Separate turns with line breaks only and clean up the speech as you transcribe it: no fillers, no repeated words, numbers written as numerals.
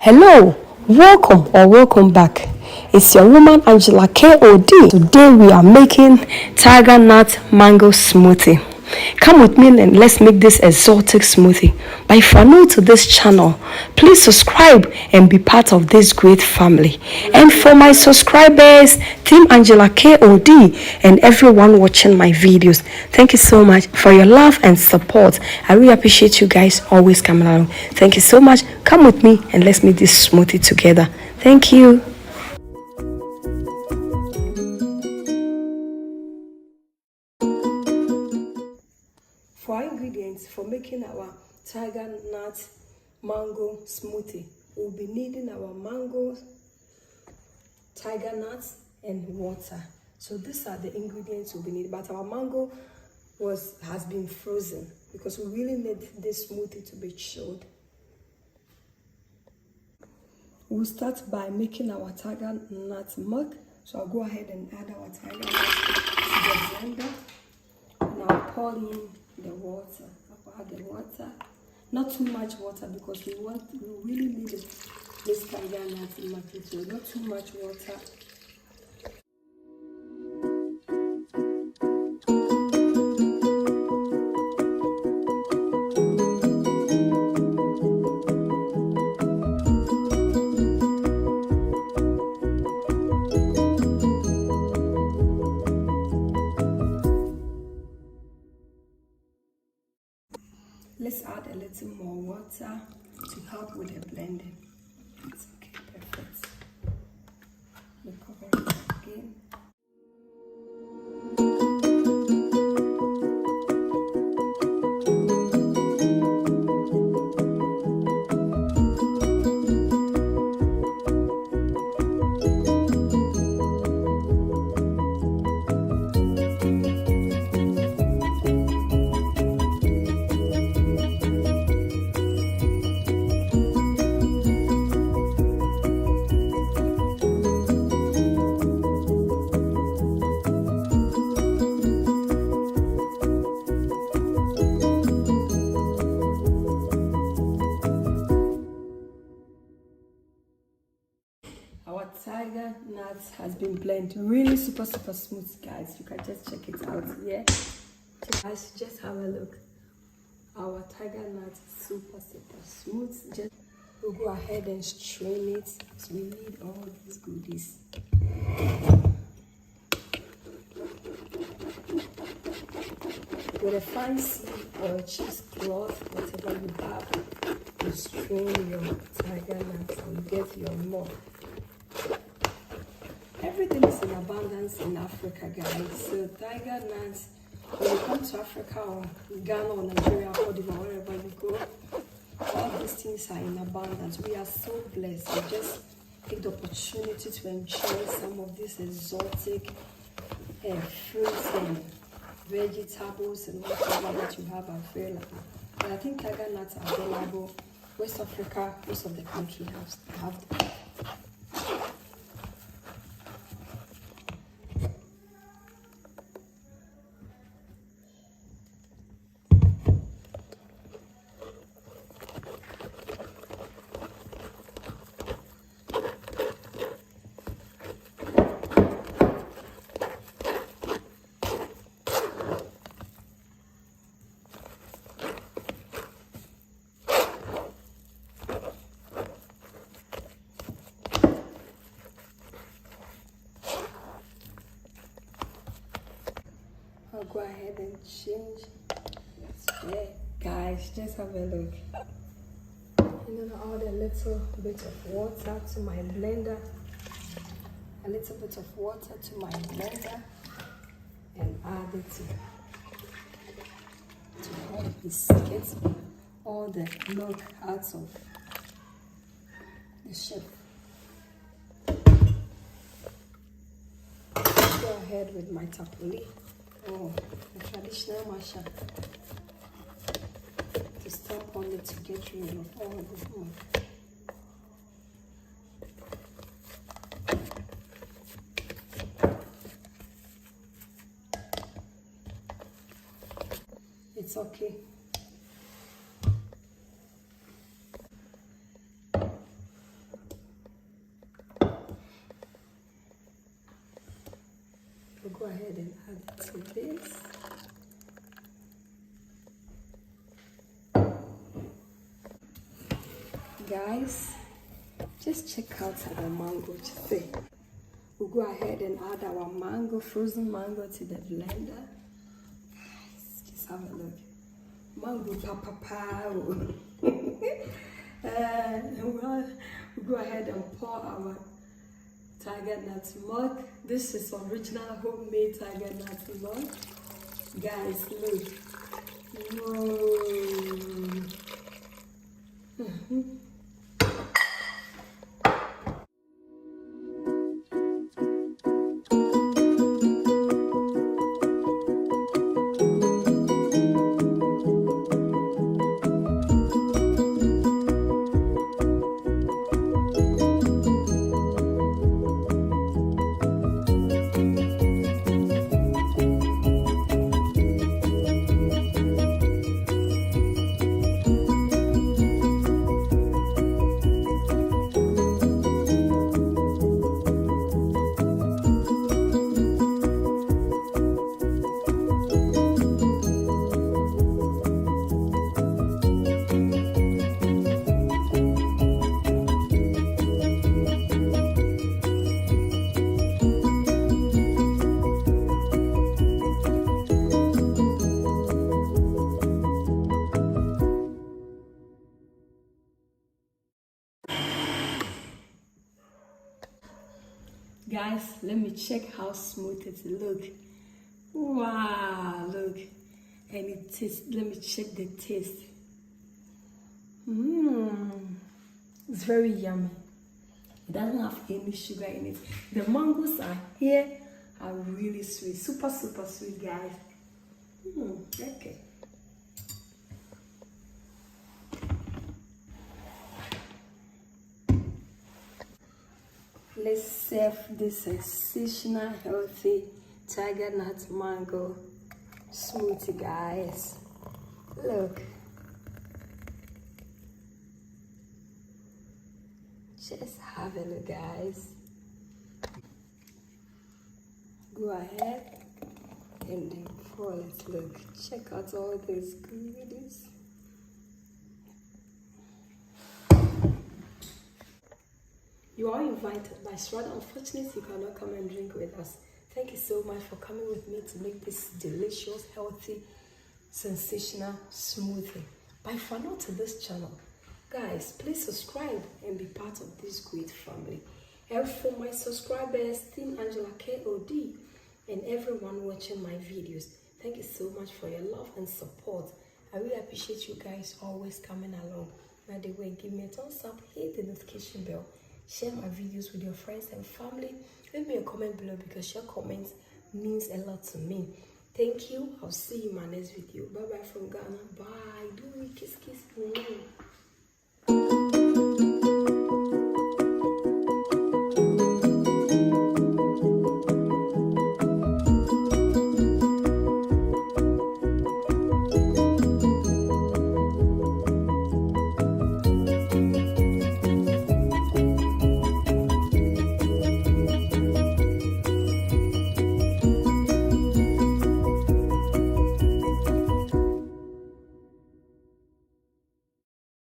Hello, welcome back. It's your woman Angela KOD. Today we are making tiger nut mango smoothie. Come with me and let's make this exotic smoothie. But if you are new to this channel, please subscribe and be part of this great family. And for my subscribers, Team Angela KOD and everyone watching my videos, thank you so much for your love and support. I really appreciate you guys always coming along. Thank you so much. Come with me and let's make this smoothie together. Thank you. For our ingredients for making our tiger nut mango smoothie, we'll be needing our mangoes, tiger nuts, and water. So these are the ingredients we'll be needing. But our mango has been frozen because we really need this smoothie to be chilled. We'll start by making our tiger nut milk. So I'll go ahead and add our tiger nut to the blender. And I'll pour in the water. I'll add the water. Not too much water because we really need this tiger nut milk. So not too much water. Let's add a little more water to help with the blending. It's okay, perfect. We cover it again. Our tiger nuts has been blended really super smooth, guys. You can just check it out here. Guys, just have a look. Our tiger nut is super smooth. Just we'll go ahead and strain it. So we need all these goodies. With a fancy or a cheesecloth, whatever you have, you strain your tiger nuts and get your milk. Everything is in abundance in Africa, guys. So tiger nuts, when you come to Africa or Ghana or Nigeria or wherever you go, all these things are in abundance. We are so blessed. We just take the opportunity to enjoy some of these exotic fruits and vegetables and whatever that you have available. But I think tiger nuts are available. West Africa, most of the country have them. I'll go ahead and change. Yeah, guys, just have a look. And then I'll add a little bit of water to my blender. A little bit of water to my blender and add it to help me get all the milk out of the shape. Go ahead with my tapoli. Oh, the traditional masher to stamp on it to get rid of all the milk. It's okay. I'll go ahead and add it to this. Guys, just check out our mango today. We'll go ahead and add our mango, frozen mango to the blender. Guys, just have a look. Mango papa. We'll go ahead and pour our tiger nut milk. This is original homemade tiger nut milk. Guys, look. Whoa. Guys, let me check how smooth it looks. Wow, look. And it tastes, let me check the taste. It's very yummy. It doesn't have any sugar in it. The mangoes are here are really sweet. Super, super sweet, guys. Okay. Let's serve this sensational, healthy tiger nut mango smoothie, guys. Look. Just have a look, guys. Go ahead and then pour it. Look, check out all these goodies. You are invited, but it's rather unfortunate you cannot come and drink with us. Thank you so much for coming with me to make this delicious, healthy, sensational smoothie. Bye for now to this channel. Guys, please subscribe and be part of this great family. And for my subscribers, Team Angela KOD, and everyone watching my videos, thank you so much for your love and support. I really appreciate you guys always coming along. By the way, give me a thumbs up, hit the notification bell, share my videos with your friends and family. Leave me a comment below because your comments means a lot to me. Thank you. I'll see you in my next video. Bye bye from Ghana. Bye. Do we kiss kiss.